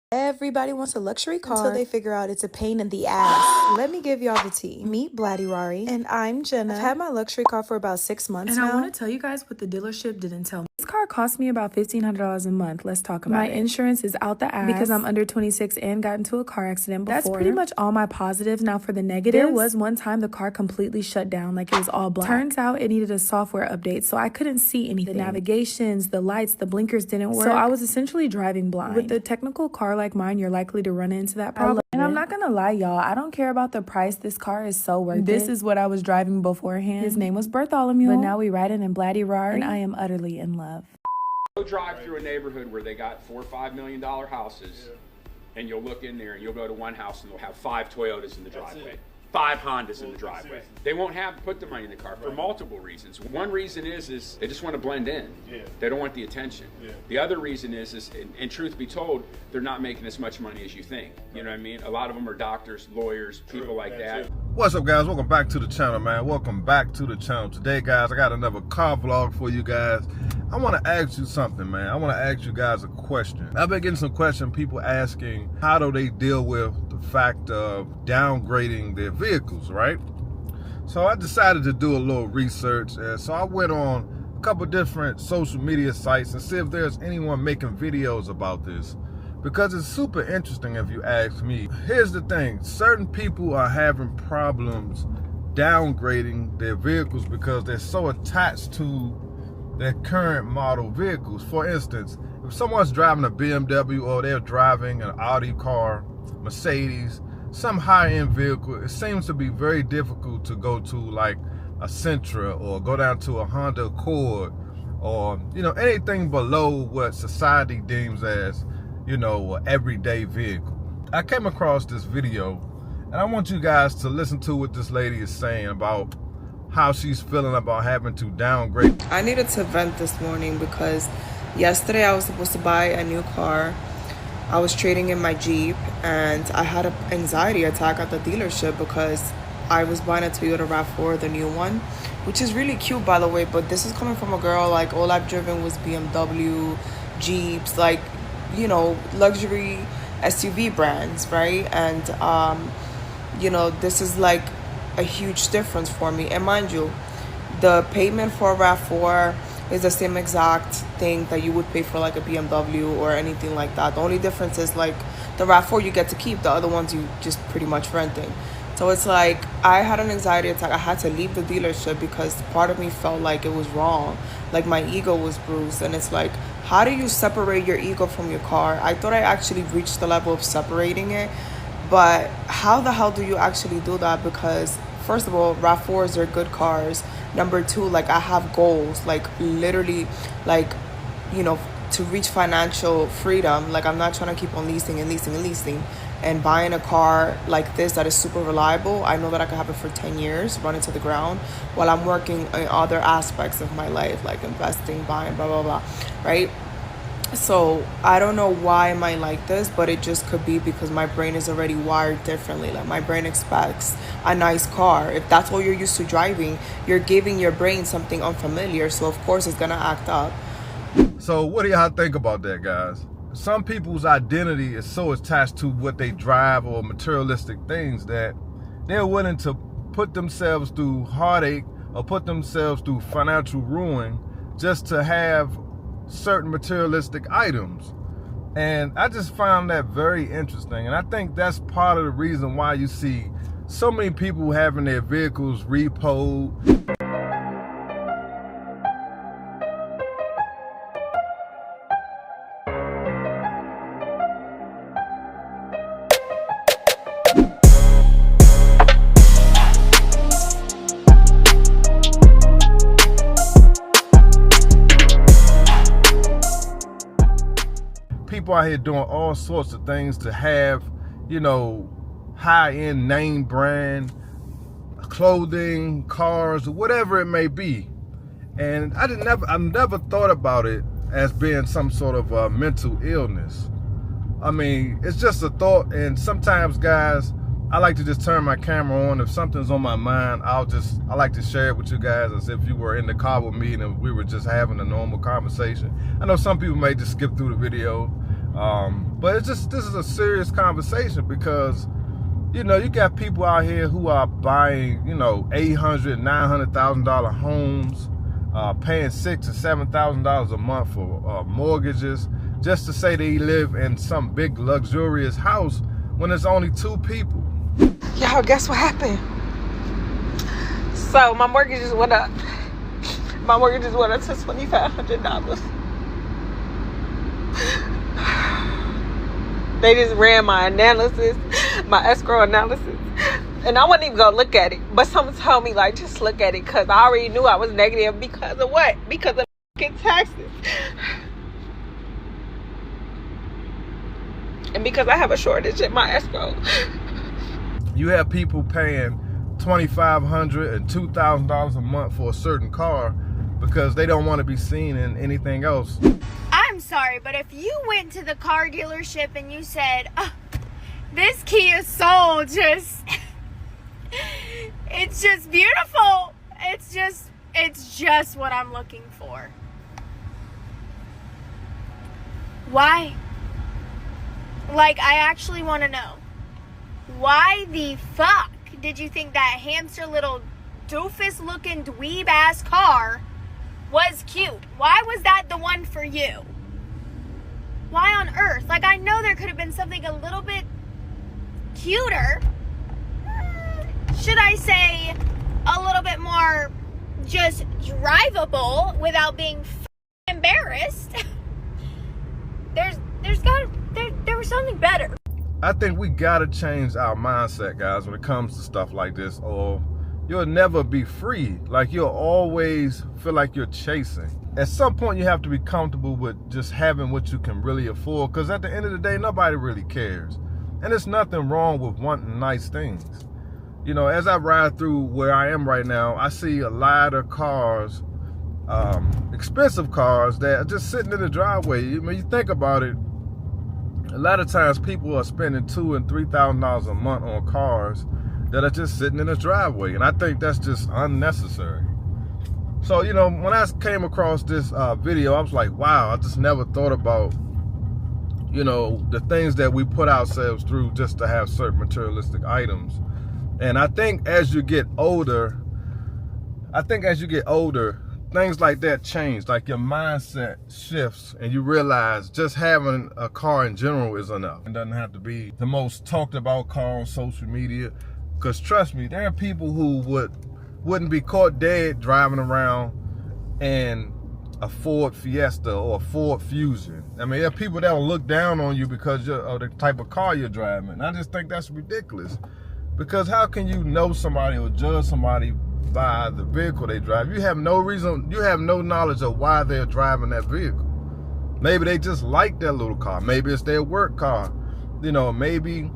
Everybody wants a luxury car until they figure out it's a pain in the ass. Let me give y'all the tea. Meet Blatty Rari, and I'm Jenna. I've had my luxury car for about 6 months now. And I want to tell you guys what the dealership didn't tell me. This car cost me about $1,500 a month. Let's talk about it. My insurance is out the ass because I'm under 26 and got into a car accident before. That's pretty much all my positives. Now for the negatives, there was one time the car completely shut down, like it was all black. Turns out it needed a software update, so I couldn't see anything. The navigations, the lights, the blinkers didn't work. So I was essentially driving blind. With a technical car like mine, you're likely to run into that problem. And I'm not gonna lie, y'all, I don't care about the price. This car is so worth it. This is what I was driving beforehand. His name was Bartholomew, but now we riding in Blatty Rari, and I am utterly in love. Go drive through a neighborhood where they got $4 or $5 million houses, and you'll look in there and you'll go to one house and they'll have 5 Toyotas in the driveway. 5 Hondas in the driveway. They won't put the money in the car for multiple reasons. One reason is they just want to blend in. They don't want the attention. The other reason is and truth be told, they're not making as much money as you think. You know what I mean? A lot of them are doctors, lawyers, people like that. What's up, guys? Welcome back to the channel, man. Welcome back to the channel. Today, guys, I got another car vlog for you guys. I want to ask you something, man. I want to ask you guys a question. I've been getting some questions, people asking how do they deal with the fact of downgrading their vehicles, right? So I decided to do a little research, and so I went on a couple different social media sites and see if there's anyone making videos about this, because it's super interesting if you ask me. Here's the thing, certain people are having problems downgrading their vehicles because they're so attached to their current model vehicles. For instance, if someone's driving a BMW or they're driving an Audi car, Mercedes, some high-end vehicle, it seems to be very difficult to go to like a Sentra or go down to a Honda Accord or, you know, anything below what society deems as, you know, an everyday vehicle. I came across this video and I want you guys to listen to what this lady is saying about how she's feeling about having to downgrade. I needed to vent this morning because yesterday I was supposed to buy a new car. I was trading in my Jeep and I had an anxiety attack at the dealership because I was buying a Toyota RAV4, the new one, which is really cute, by the way, but this is coming from a girl, like, all I've driven was BMW, Jeeps, like, you know, luxury SUV brands, right? And you know, this is like a huge difference for me. And mind you, the payment for a RAV4 is the same exact thing that you would pay for like a BMW or anything like that. The only difference is like the RAV4 you get to keep, the other ones you just pretty much renting. So it's like I had an anxiety attack. I had to leave the dealership because part of me felt like it was wrong, like my ego was bruised. And it's like, how do you separate your ego from your car? I thought I actually reached the level of separating it, but how the hell do you actually do that? Because first of all, RAV4s are good cars. Number two, like, I have goals, like literally, like, you know, to reach financial freedom. Like, I'm not trying to keep on leasing and buying a car like this that is super reliable. I know that I can have it for 10 years, run it to the ground, while I'm working in other aspects of my life, like investing, buying, blah, blah, blah, right? So I don't know why am I like this, but it just could be because my brain is already wired differently. Like, my brain expects a nice car. If that's all you're used to driving, you're giving your brain something unfamiliar, so of course it's gonna act up. So what do y'all think about that, guys? Some people's identity is so attached to what they drive or materialistic things that they're willing to put themselves through heartache or put themselves through financial ruin just to have certain materialistic items. And I just found that very interesting. And I think that's part of the reason why you see so many people having their vehicles repoed. People out here doing all sorts of things to have, you know, high-end name brand clothing, cars, or whatever it may be. And I never thought about it as being some sort of mental illness. I mean, it's just a thought. And sometimes, guys, I like to just turn my camera on. If something's on my mind, I like to share it with you guys as if you were in the car with me and we were just having a normal conversation. I know some people may just skip through the video. But it's just, this is a serious conversation because, you know, you got people out here who are buying, you know, $800,000, $900,000 homes, paying $6,000 to $7,000 a month for mortgages, just to say they live in some big luxurious house when there's only 2 people. Y'all, guess what happened? So my mortgages went up. My mortgages went up to $2,500. They just ran my analysis, my escrow analysis, and I wasn't even gonna look at it. But someone told me, like, just look at it, because I already knew I was negative because of what? Because of fucking taxes. And because I have a shortage in my escrow. You have people paying $2,500 and $2,000 a month for a certain car because they don't want to be seen in anything else. I'm sorry, but if you went to the car dealership and you said, oh, this Kia Soul just, it's just beautiful. It's just what I'm looking for. Why? Like, I actually want to know. Why the fuck did you think that hamster little doofus looking dweeb ass car was cute? Why was that the one for you? Why on earth? Like, I know there could have been something a little bit cuter. Should I say a little bit more just drivable without being embarrassed? There was something better. I think we gotta change our mindset, guys, when it comes to stuff like this, or you'll never be free. Like, you'll always feel like you're chasing. At some point, you have to be comfortable with just having what you can really afford, because at the end of the day, nobody really cares. And there's nothing wrong with wanting nice things. You know, as I ride through where I am right now, I see a lot of cars, expensive cars that are just sitting in the driveway. I mean, you think about it, a lot of times people are spending $2,000 and $3,000 a month on cars that are just sitting in the driveway. And I think that's just unnecessary. So, you know, when I came across this video, I was like, wow, I just never thought about, you know, the things that we put ourselves through just to have certain materialistic items. And I think as you get older, things like that change. Like, your mindset shifts and you realize just having a car in general is enough. It doesn't have to be the most talked about car on social media. Because trust me, there are people who wouldn't be caught dead driving around in a Ford Fiesta or a Ford Fusion. I mean, there are people that will look down on you because of the type of car you're driving. And I just think that's ridiculous. Because how can you know somebody or judge somebody by the vehicle they drive? You have no reason, you have no knowledge of why they're driving that vehicle. Maybe they just like that little car. Maybe it's their work car. You know, maybe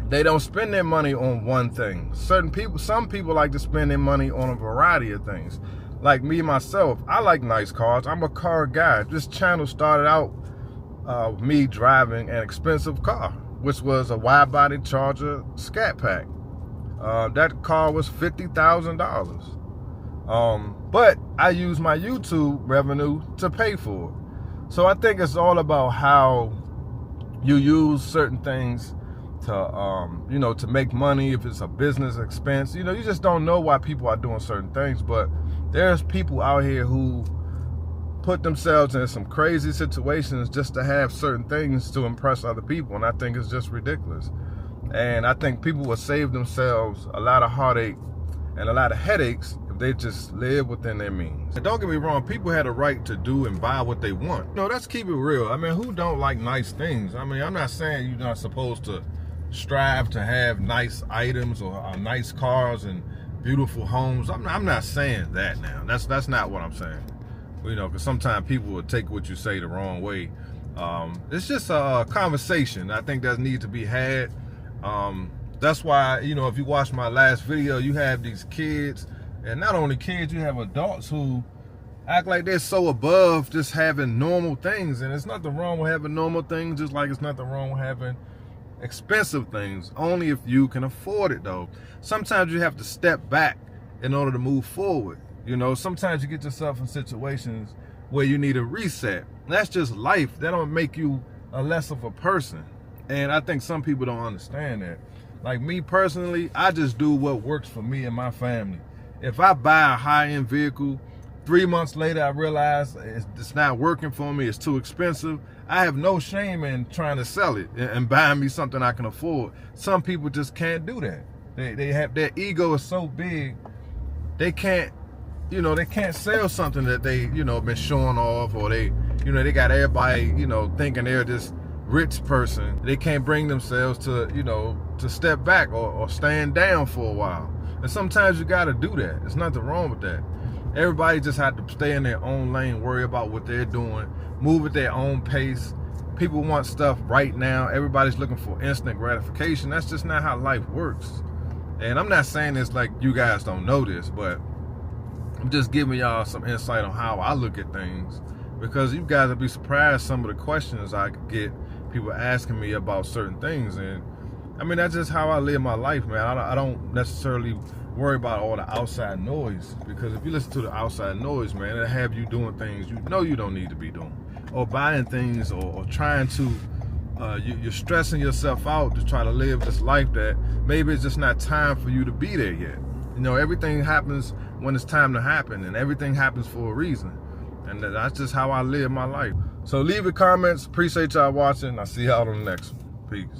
they don't spend their money on one thing. Some people like to spend their money on a variety of things. Like me, myself, I like nice cars. I'm a car guy. This channel started out me driving an expensive car, which was a wide body Charger Scat Pack. That car was $50,000. But I used my YouTube revenue to pay for it. So I think it's all about how you use certain things to, you know, to make money. If it's a business expense, you know, you just don't know why people are doing certain things. But there's people out here who put themselves in some crazy situations just to have certain things to impress other people. And I think it's just ridiculous. And I think people will save themselves a lot of heartache and a lot of headaches if they just live within their means. And don't get me wrong, people have a right to do and buy what they want. No, let's keep it real. I mean, who don't like nice things? I mean, I'm not saying you're not supposed to strive to have nice items or nice cars and beautiful homes. I'm not saying that now. That's not what I'm saying. You know, because sometimes people will take what you say the wrong way. It's just a conversation I think that needs to be had. That's why, you know, if you watch my last video, you have these kids, and not only kids, you have adults who act like they're so above just having normal things. And there's nothing wrong with having normal things, just like it's nothing wrong with having expensive things, only if you can afford it though. Sometimes you have to step back in order to move forward. You know, sometimes you get yourself in situations where you need a reset. And that's just life. That don't make you less of a person. And I think some people don't understand that. Like me personally, I just do what works for me and my family. If I buy a high-end vehicle, 3 months later I realize it's not working for me, it's too expensive, I have no shame in trying to sell it and buying me something I can afford. Some people just can't do that. They have, their ego is so big, they can't, they can't sell something that they, been showing off, or they got everybody, thinking they're this rich person. They can't bring themselves to, to step back or stand down for a while. And sometimes you gotta do that. There's nothing wrong with that. Everybody just have to stay in their own lane, worry about what they're doing, move at their own pace. People want stuff right now. Everybody's looking for instant gratification. That's just not how life works. And I'm not saying this like you guys don't know this, but I'm just giving y'all some insight on how I look at things, because you guys will be surprised some of the questions I get people asking me about certain things. And I mean, that's just how I live my life, man. I don't necessarily worry about all the outside noise, because if you listen to the outside noise, man, it'll have you doing things you don't need to be doing, or buying things, or trying to, you're stressing yourself out to try to live this life that maybe it's just not time for you to be there yet. Everything happens when it's time to happen, and everything happens for a reason. And that's just how I live my life. So leave your comments. Appreciate y'all watching. I'll see y'all on the next one. Peace.